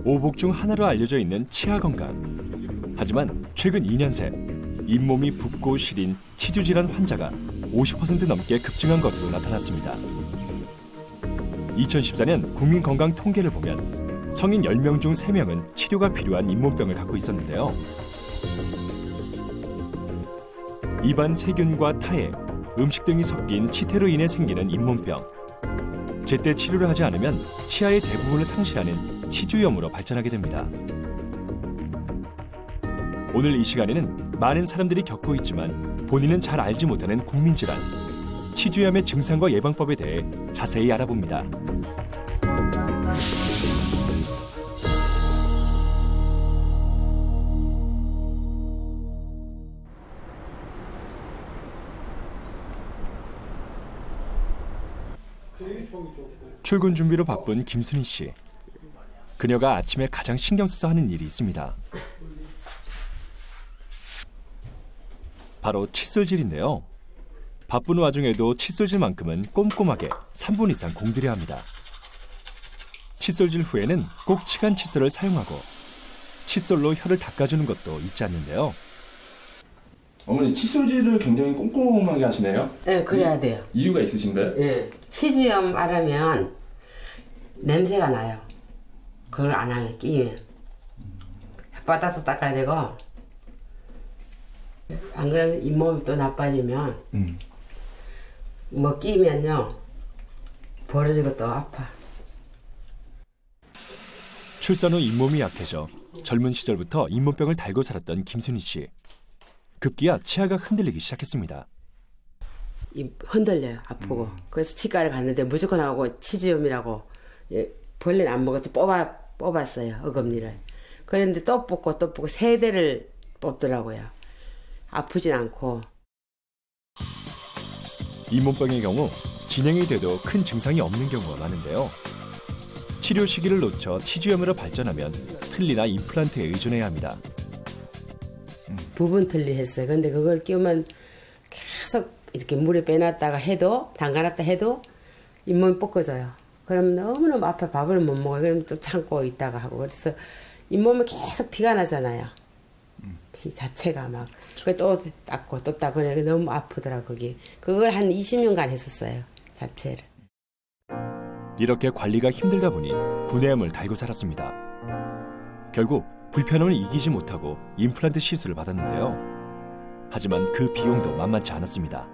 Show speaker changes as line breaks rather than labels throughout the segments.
오복 중 하나로 알려져 있는 치아 건강. 하지만 최근 2년 새 잇몸이 붓고 시린 치주 질환 환자가 50% 넘게 급증한 것으로 나타났습니다. 2014년 국민건강 통계를 보면 성인 10명 중 3명은 치료가 필요한 잇몸병을 갖고 있었는데요. 입안 세균과 타액, 음식 등이 섞인 치태로 인해 생기는 잇몸병. 제때 치료를 하지 않으면 치아의 대부분을 상실하는 치주염으로 발전하게 됩니다. 오늘 이 시간에는 많은 사람들이 겪고 있지만 본인은 잘 알지 못하는 국민질환, 치주염의 증상과 예방법에 대해 자세히 알아봅니다. 출근 준비로 바쁜 김순희 씨. 그녀가 아침에 가장 신경 써서 하는 일이 있습니다. 바로 칫솔질인데요. 바쁜 와중에도 칫솔질만큼은 꼼꼼하게 3분 이상 공들여야 합니다. 칫솔질 후에는 꼭 치간 칫솔을 사용하고 칫솔로 혀를 닦아주는 것도 잊지 않는데요.
어머니 칫솔질을 굉장히 꼼꼼하게 하시네요?
네, 그래야 돼요.
이유가 있으신가요?
네. 치주염 앓으면 냄새가 나요. 그걸 안 하면 끼면. 혓바닥도 닦아야 되고, 안 그러면 잇몸이 또 나빠지면, 뭐 끼면요, 벌어지고 또 아파.
출산 후 잇몸이 약해져 젊은 시절부터 잇몸병을 달고 살았던 김순희 씨. 급기야 치아가 흔들리기 시작했습니다.
흔들려요, 아프고. 그래서 치과를 갔는데 무조건 하고 치주염이라고, 벌레는 안 먹어서 뽑았어요, 어금니를. 그런데 또 뽑고 3대를 뽑더라고요. 아프진 않고.
잇몸병의 경우 진행이 돼도 큰 증상이 없는 경우가 많은데요. 치료 시기를 놓쳐 치주염으로 발전하면 틀니나 임플란트에 의존해야 합니다.
부분 틀니 했어요. 근데 그걸 끼우면 계속 이렇게 물에 빼놨다가 해도, 담가놨다 해도 잇몸이 벗겨져요. 그러면 너무너무 아파. 밥을 못 먹어요. 그러면 또 참고 있다가 하고. 그래서 잇몸에 계속 피가 나잖아요. 피 자체가 막. 그래 또 닦고 또 닦고 그래 너무 아프더라고 거기. 그걸 한 20년간 했었어요. 자체를.
이렇게 관리가 힘들다 보니 구내염을 달고 살았습니다. 결국 불편함을 이기지 못하고 임플란트 시술을 받았는데요. 하지만 그 비용도 만만치 않았습니다.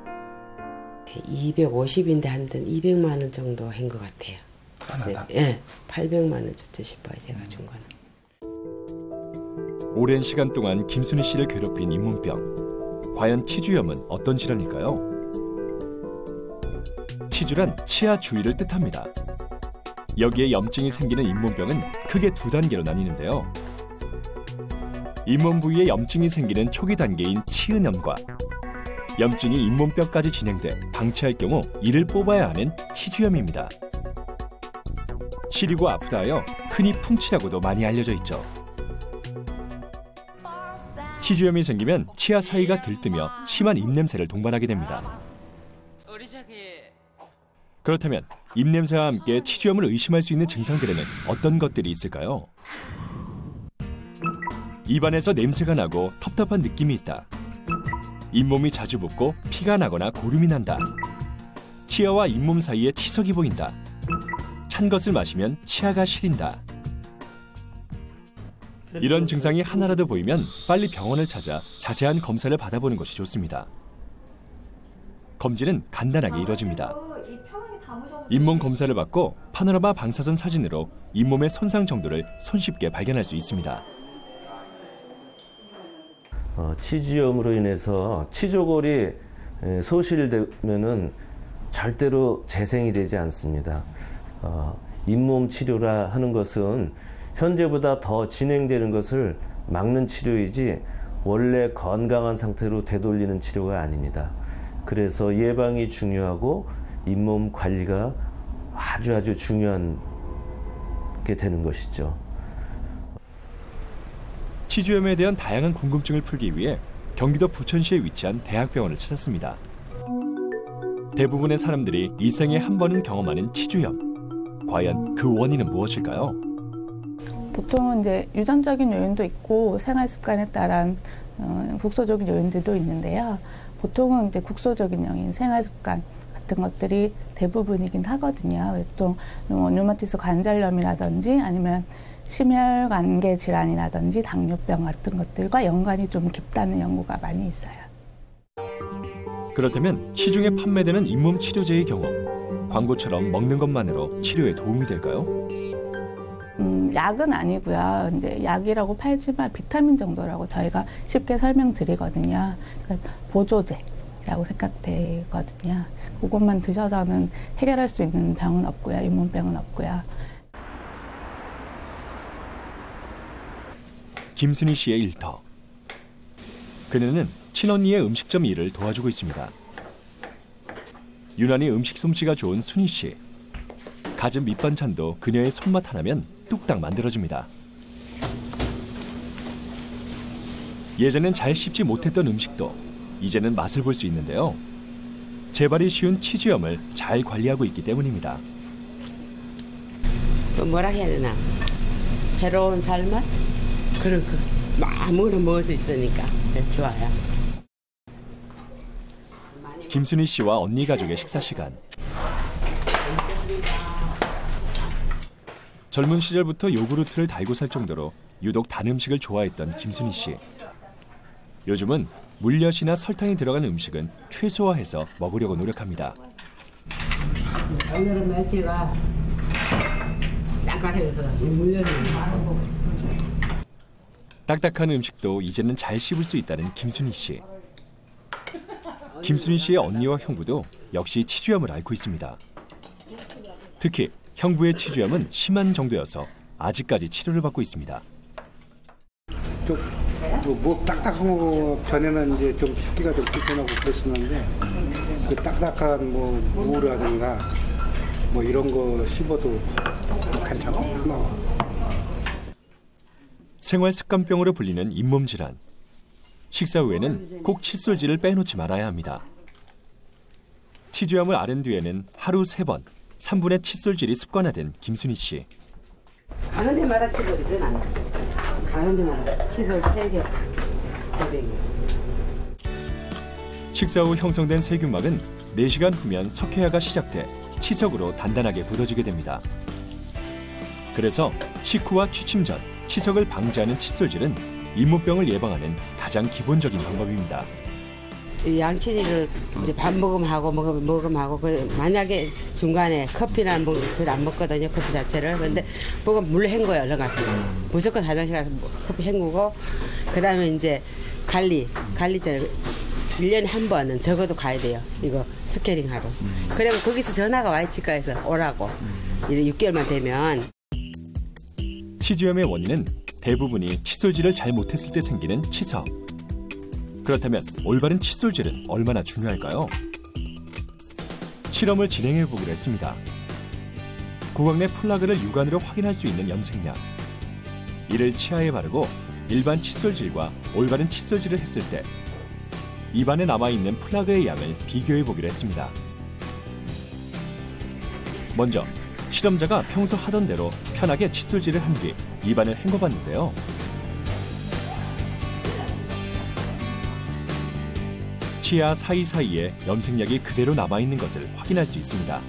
250인데 한 돈 200만 원 정도 한 것 같아요.
하나다?
예, 800만 원 줬죠 싶어요. 제가 준 거는.
오랜 시간 동안 김순희 씨를 괴롭힌 잇몸병. 과연 치주염은 어떤 질환일까요? 치주란 치아 주위를 뜻합니다. 여기에 염증이 생기는 잇몸병은 크게 2단계로 나뉘는데요. 잇몸 부위에 염증이 생기는 초기 단계인 치은염과 염증이 잇몸뼈까지 진행돼 방치할 경우 이를 뽑아야 하는 치주염입니다. 시리고 아프다 하여 흔히 풍치라고도 많이 알려져 있죠. 치주염이 생기면 치아 사이가 들뜨며 심한 입냄새를 동반하게 됩니다. 그렇다면 입냄새와 함께 치주염을 의심할 수 있는 증상들에는 어떤 것들이 있을까요? 입안에서 냄새가 나고 텁텁한 느낌이 있다. 잇몸이 자주 붓고 피가 나거나 고름이 난다. 치아와 잇몸 사이에 치석이 보인다. 찬 것을 마시면 치아가 시린다. 이런 증상이 하나라도 보이면 빨리 병원을 찾아 자세한 검사를 받아보는 것이 좋습니다. 검진은 간단하게 이루어집니다. 잇몸 검사를 받고 파노라마 방사선 사진으로 잇몸의 손상 정도를 손쉽게 발견할 수 있습니다.
치주염으로 인해서 치조골이 소실되면은 절대로 재생이 되지 않습니다. 잇몸 치료라 하는 것은 현재보다 더 진행되는 것을 막는 치료이지 원래 건강한 상태로 되돌리는 치료가 아닙니다. 그래서 예방이 중요하고 잇몸 관리가 아주 중요한 게 되는 것이죠.
치주염에 대한 다양한 궁금증을 풀기 위해 경기도 부천시에 위치한 대학병원을 찾았습니다. 대부분의 사람들이 일생에 한 번은 경험하는 치주염. 과연 그 원인은 무엇일까요?
보통은 이제 유전적인 요인도 있고 생활 습관에 따른 국소적인 요인들도 있는데요. 보통은 이제 국소적인 요인, 생활 습관 같은 것들이 대부분이긴 하거든요. 또 류마티스 관절염이라든지 아니면 심혈관계 질환이라든지 당뇨병 같은 것들과 연관이 좀 깊다는 연구가 많이 있어요.
그렇다면 시중에 판매되는 잇몸 치료제의 경우 광고처럼 먹는 것만으로 치료에 도움이 될까요?
약은 아니고요. 이제 약이라고 팔지만 비타민 정도라고 저희가 쉽게 설명드리거든요. 그러니까 보조제라고 생각되거든요. 그것만 드셔서는 해결할 수 있는 병은 없고요. 잇몸병은 없고요.
김순희 씨의 일터. 그녀는 친언니의 음식점 일을 도와주고 있습니다. 유난히 음식 솜씨가 좋은 순희 씨. 갖은 밑반찬도 그녀의 손맛 하나면 뚝딱 만들어줍니다. 예전엔 잘 씹지 못했던 음식도 이제는 맛을 볼 수 있는데요. 재발이 쉬운 치주염을 잘 관리하고 있기 때문입니다.
뭐라 해야 되나? 새로운 삶을? 그런 아무거나 먹을 수 있으니까 좋아요.
김순희 씨와 언니 가족의 식사 시간. 젊은 시절부터 요구르트를 달고 살 정도로 유독 단 음식을 좋아했던 김순희 씨. 요즘은 물엿이나 설탕이 들어간 음식은 최소화해서 먹으려고 노력합니다.
오늘은 멸치가 딱딱해서 물엿이 많고.
딱딱한 음식도 이제는 잘 씹을 수 있다는 김순희 씨. 김순희 씨의 언니와 형부도 역시 치주염을 앓고 있습니다. 특히 형부의 치주염은 심한 정도여서 아직까지 치료를 받고 있습니다.
뭐 딱딱한 거 전에는 이제 좀 씹기가 좀 불편하고 그랬었는데 그 딱딱한 뭐 무라든가 뭐 이런 거 씹어도 괜찮고.
생활 습관병으로 불리는 잇몸 질환. 식사 후에는 꼭 칫솔질을 빼놓지 말아야 합니다. 치주염을 앓은 뒤에는 하루 3번, 3분의 칫솔질이 습관화된 김순희 씨.
가는 데마다 칫솔이지 나는. 가는 데마다 칫솔 3개.
식사 후 형성된 세균막은 4시간 후면 석회화가 시작돼 치석으로 단단하게 굳어지게 됩니다. 그래서 식후와 취침 전 치석을 방지하는 칫솔질은 잇몸병을 예방하는 가장 기본적인 방법입니다.
이 양치질을 이제 밥 먹으면 하고 만약에 중간에 커피나 잘 안 먹거든요. 커피 자체를. 그런데 먹으면 물 헹궈요. 얼른 가서 무조건 화장실 가서 커피 헹구고 그다음에 이제 관리자를 1년에 한 번은 적어도 가야 돼요. 이거 스케링 하러. 그러면 거기서 전화가 와 치과에서 오라고. 이제 6개월만 되면.
치주염의 원인은 대부분이 칫솔질을 잘 못했을 때 생기는 치석. 그렇다면 올바른 칫솔질은 얼마나 중요할까요? 실험을 진행해 보기로 했습니다. 구강 내 플라그를 육안으로 확인할 수 있는 염색약. 이를 치아에 바르고 일반 칫솔질과 올바른 칫솔질을 했을 때 입안에 남아있는 플라그의 양을 비교해 보기로 했습니다. 먼저 실험자가 평소 하던 대로 편하게 칫솔질을 한 뒤 입안을 헹궈봤는데요. 치아 사이사이에 염색약이 그대로 남아있는 것을 확인할 수 있습니다.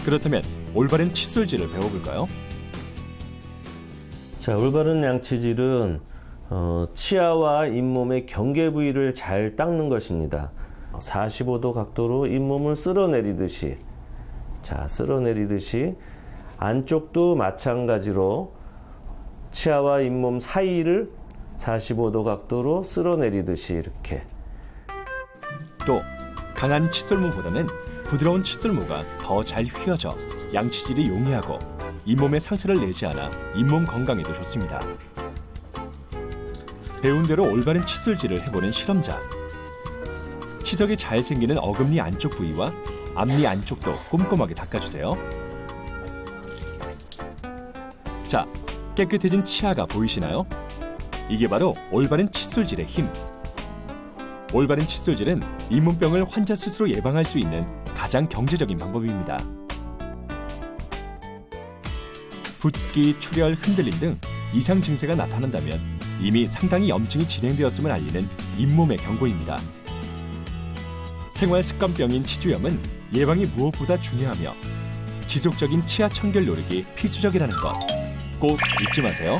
그렇다면 올바른 칫솔질을 배워볼까요?
자, 올바른 양치질은 치아와 잇몸의 경계 부위를 잘 닦는 것입니다. 45도 각도로 잇몸을 쓸어내리듯이, 안쪽도 마찬가지로 치아와 잇몸 사이를 45도 각도로 쓸어내리듯이 이렇게.
또 강한 칫솔모보다는 부드러운 칫솔모가 더 잘 휘어져 양치질이 용이하고 잇몸에 상처를 내지 않아 잇몸 건강에도 좋습니다. 배운 대로 올바른 칫솔질을 해보는 실험자. 치석이 잘 생기는 어금니 안쪽 부위와 앞니 안쪽도 꼼꼼하게 닦아주세요. 자, 깨끗해진 치아가 보이시나요? 이게 바로 올바른 칫솔질의 힘. 올바른 칫솔질은 잇몸병을 환자 스스로 예방할 수 있는 가장 경제적인 방법입니다. 붓기, 출혈, 흔들림 등 이상 증세가 나타난다면 이미 상당히 염증이 진행되었음을 알리는 잇몸의 경고입니다. 생활습관병인 치주염은 예방이 무엇보다 중요하며 지속적인 치아 청결 노력이 필수적이라는 것 꼭 잊지 마세요.